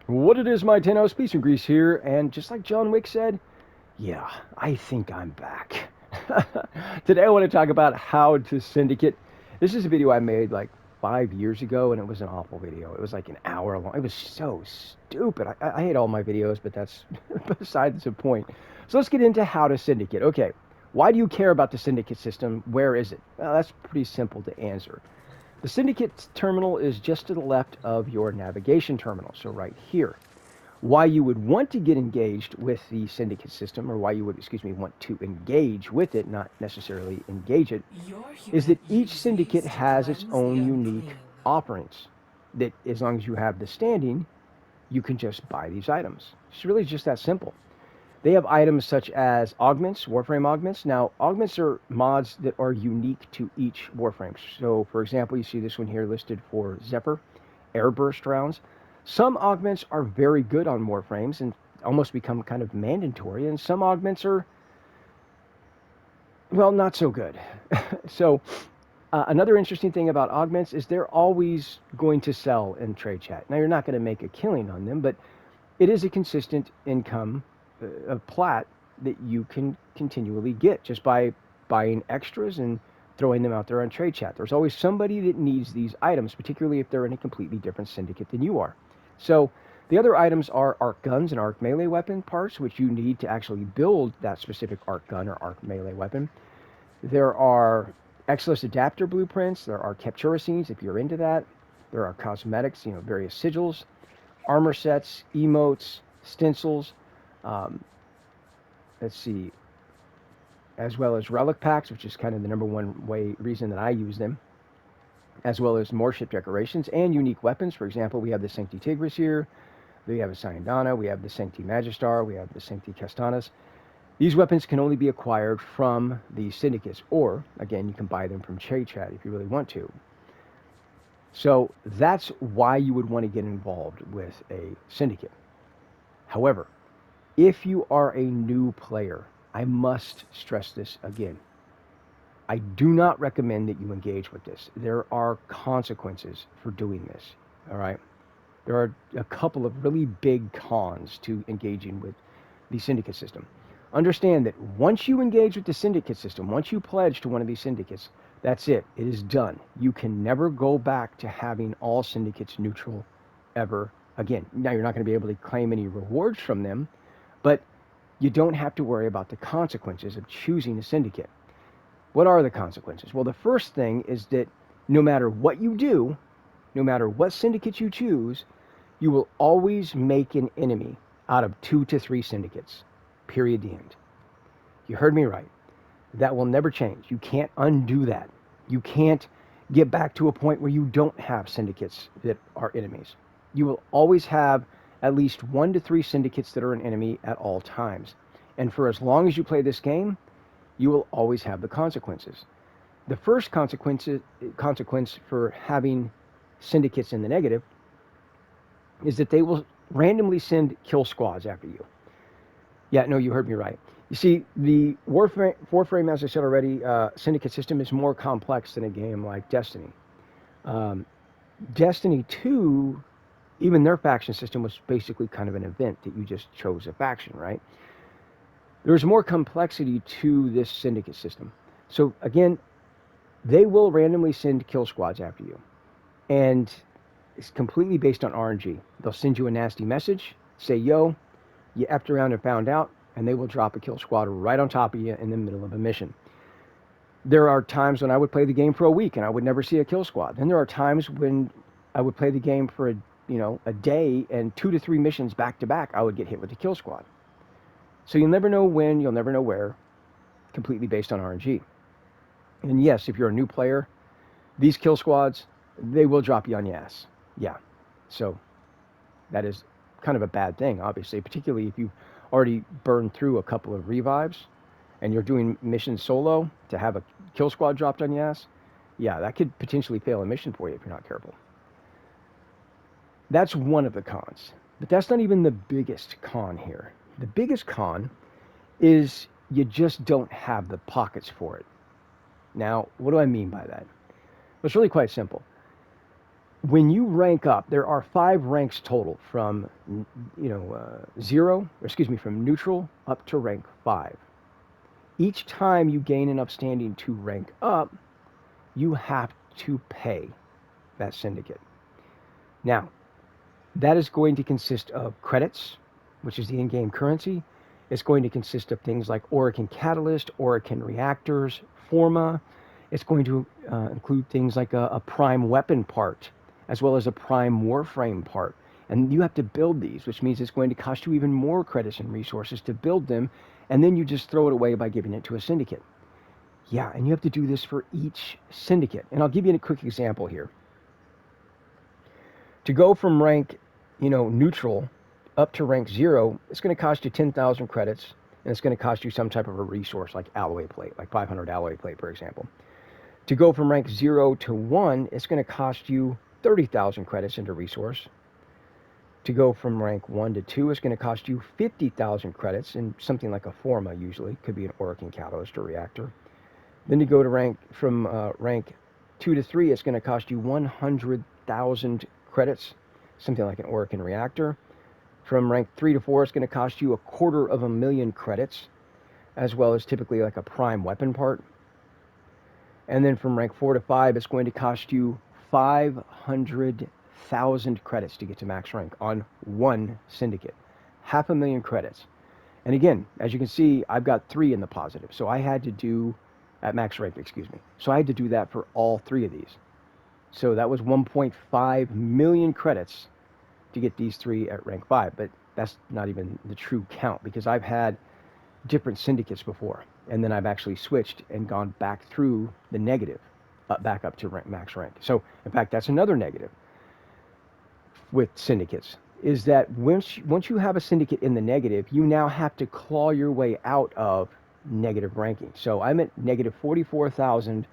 What it is, my 10 Peace and Grease here, and just like John Wick said, yeah, I think I'm back. Today I want to talk about how to syndicate. This is a video I made like 5 years ago, and it was an awful video. It was like an hour long. It was so stupid. I hate all my videos, but that's besides the point. So let's get into how to syndicate. Okay, why do you care about the syndicate system? Where is it? Well, that's pretty simple to answer. The Syndicate terminal is just to the left of your navigation terminal, so right here. Why you would want to get engaged with the Syndicate system, or why you would, want to engage with it, not necessarily engage it, is that each Syndicate has its own unique offerings. That as long as you have the standing, you can just buy these items. It's really just that simple. They have items such as augments, Warframe augments. Now, augments are mods that are unique to each Warframe. So, for example, you see this one here listed for Zephyr, Airburst rounds. Some augments are very good on Warframes and almost become kind of mandatory, and some augments are, well, not so good. So, another interesting thing about augments is they're always going to sell in trade chat. Now, you're not going to make a killing on them, but it is a consistent income of plat that you can continually get just by buying extras and throwing them out there on trade chat. There's always somebody that needs these items, particularly if they're in a completely different syndicate than you are. So the other items are arc guns and arc melee weapon parts, which you need to actually build that specific arc gun or arc melee weapon. There are Exilus adapter blueprints. There are captura scenes if you're into that. There are cosmetics, various sigils, armor sets, emotes, stencils. Um, let's see, as well as relic packs, which is kind of the number one reason that I use them, as well as more ship decorations and unique weapons. For example, we have the Sancti Tigris here, we have a Syandana, we have the Sancti Magistar, we have the Sancti Castanas. These weapons can only be acquired from the syndicates, or again, you can buy them from trade chat if you really want to. So that's why you would want to get involved with a syndicate. However, if you are a new player, I must stress this again. I do not recommend that you engage with this. There are consequences for doing this. All right. There are a couple of really big cons to engaging with the syndicate system. Understand that once you engage with the syndicate system, once you pledge to one of these syndicates, that's it. It is done. You can never go back to having all syndicates neutral ever again. Now, you're not going to be able to claim any rewards from them, but you don't have to worry about the consequences of choosing a syndicate. What are the consequences? Well, the first thing is that no matter what you do, no matter what syndicate you choose, you will always make an enemy out of 2 to 3 syndicates. Period. The end. You heard me right. That will never change. You can't undo that. You can't get back to a point where you don't have syndicates that are enemies. You will always have at least 1 to 3 syndicates that are an enemy at all times. And for as long as you play this game, you will always have the consequences. The first consequence for having syndicates in the negative is that they will randomly send kill squads after you. Yeah, no, you heard me right. You see, the Warframe, as I said already, syndicate system is more complex than a game like Destiny. Um, Destiny 2, even their faction system was basically kind of an event that you just chose a faction, right? There's more complexity to this syndicate system. So again, they will randomly send kill squads after you. And it's completely based on RNG. They'll send you a nasty message, say, yo, you effed around and found out, and they will drop a kill squad right on top of you in the middle of a mission. There are times when I would play the game for a week and I would never see a kill squad. Then there are times when I would play the game for a day, and 2 to 3 missions back to back, I would get hit with a kill squad. So you'll never know when, you'll never know where, completely based on RNG. And yes, if you're a new player, these kill squads, they will drop you on your ass. Yeah. So that is kind of a bad thing, obviously, particularly if you've already burned through a couple of revives and you're doing missions solo, to have a kill squad dropped on your ass. Yeah, that could potentially fail a mission for you if you're not careful. That's one of the cons. But that's not even the biggest con here. The biggest con is you just don't have the pockets for it. Now, what do I mean by that? Well, it's really quite simple. when you rank up, there are 5 ranks total from, from neutral up to rank 5. Each time you gain enough standing to rank up, you have to pay that syndicate. Now, that is going to consist of credits, which is the in-game currency. It's going to consist of things like Orokin Catalyst, Orokin Reactors, Forma. It's going to include things like a Prime Weapon part, as well as a Prime Warframe part. And you have to build these, which means it's going to cost you even more credits and resources to build them, and then you just throw it away by giving it to a syndicate. Yeah, and you have to do this for each syndicate. And I'll give you a quick example here. To go from rank, neutral up to rank 0, it's going to cost you 10,000 credits, and it's going to cost you some type of a resource like alloy plate, like 500 alloy plate, for example. To go from rank 0 to 1, it's going to cost you 30,000 credits into resource. To go from rank 1 to 2, it's going to cost you 50,000 credits in something like a Forma, usually. Could be an Orokin Catalyst or Reactor. Then to go to rank 2 to 3, it's going to cost you 100,000 credits, something like an Orokin Reactor. From rank 3 to 4, it's going to cost you 250,000 credits, as well as typically like a Prime Weapon part. And then from rank 4 to 5, it's going to cost you 500,000 credits to get to max rank on one syndicate. 500,000 credits. And again, as you can see, I've got 3 in the positive. So I had to do, at max rank, So I had to do that for all 3 of these. So that was 1.5 million credits to get these 3 at rank 5. But that's not even the true count, because I've had different syndicates before, and then I've actually switched and gone back through the negative, back up to max rank. So in fact, that's another negative with syndicates, is that once you have a syndicate in the negative, you now have to claw your way out of negative ranking. So I'm at negative 44,000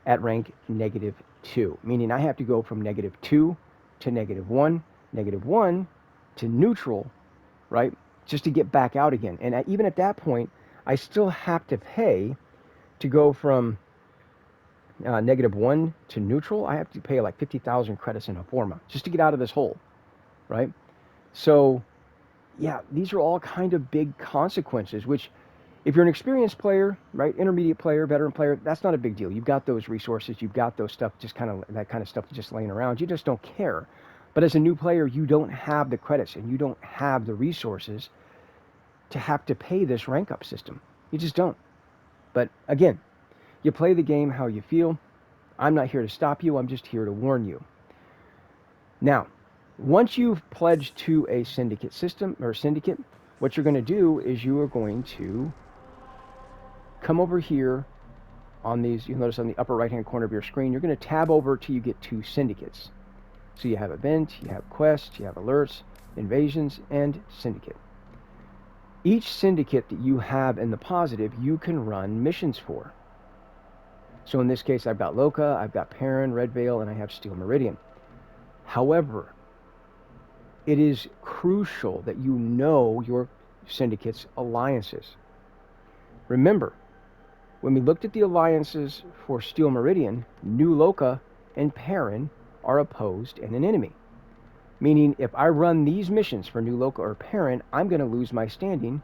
at rank negative 2, meaning I have to go from negative 2 to negative 1 to neutral, right, just to get back out again. And even at that point, I still have to pay to go from negative 1 to neutral. I have to pay like 50,000 credits in a Forma just to get out of this hole, right? So, yeah, these are all kind of big consequences, which if you're an experienced player, right, intermediate player, veteran player, that's not a big deal. You've got those resources, you've got those stuff, that kind of stuff just laying around. You just don't care. But as a new player, you don't have the credits and you don't have the resources to have to pay this rank up system. You just don't. But again, you play the game how you feel. I'm not here to stop you. I'm just here to warn you. Now, once you've pledged to a syndicate system or syndicate, what you're going to do is you are going to come over here on these. You'll notice on the upper right hand corner of your screen, you're going to tab over till you get to syndicates. So you have event, you have quest, you have alerts, invasions, and syndicate. Each syndicate that you have in the positive, you can run missions for. So in this case, I've got Loka, I've got Perrin, Red Veil, and I have Steel Meridian. However, it is crucial that you know your syndicate's alliances. Remember, when we looked at the alliances for Steel Meridian, New Loka and Perrin are opposed and an enemy. Meaning, if I run these missions for New Loka or Perrin, I'm going to lose my standing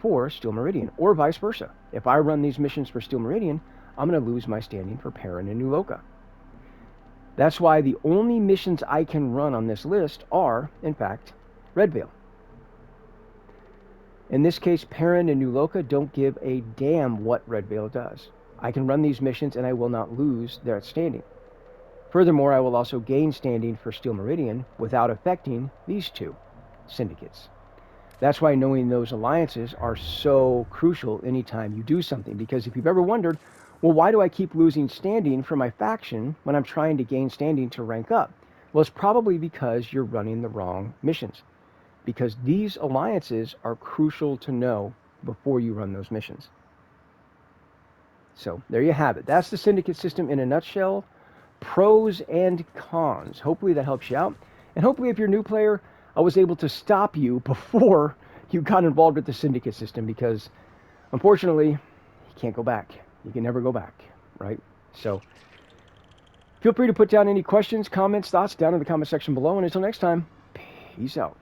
for Steel Meridian, or vice versa. If I run these missions for Steel Meridian, I'm going to lose my standing for Perrin and New Loka. That's why the only missions I can run on this list are, in fact, Red Veil. In this case, Perrin and New Loka don't give a damn what Red Veil does. I can run these missions and I will not lose their standing. Furthermore, I will also gain standing for Steel Meridian without affecting these 2 syndicates. That's why knowing those alliances are so crucial anytime you do something, because if you've ever wondered, well, why do I keep losing standing for my faction when I'm trying to gain standing to rank up? Well, it's probably because you're running the wrong missions, because these alliances are crucial to know before you run those missions. So there you have it. That's the syndicate system in a nutshell. Pros and cons. Hopefully that helps you out. And hopefully if you're a new player, I was able to stop you before you got involved with the syndicate system, because unfortunately, you can't go back. You can never go back, right? So Feel free to put down any questions, comments, thoughts down in the comment section below. And until next time, peace out.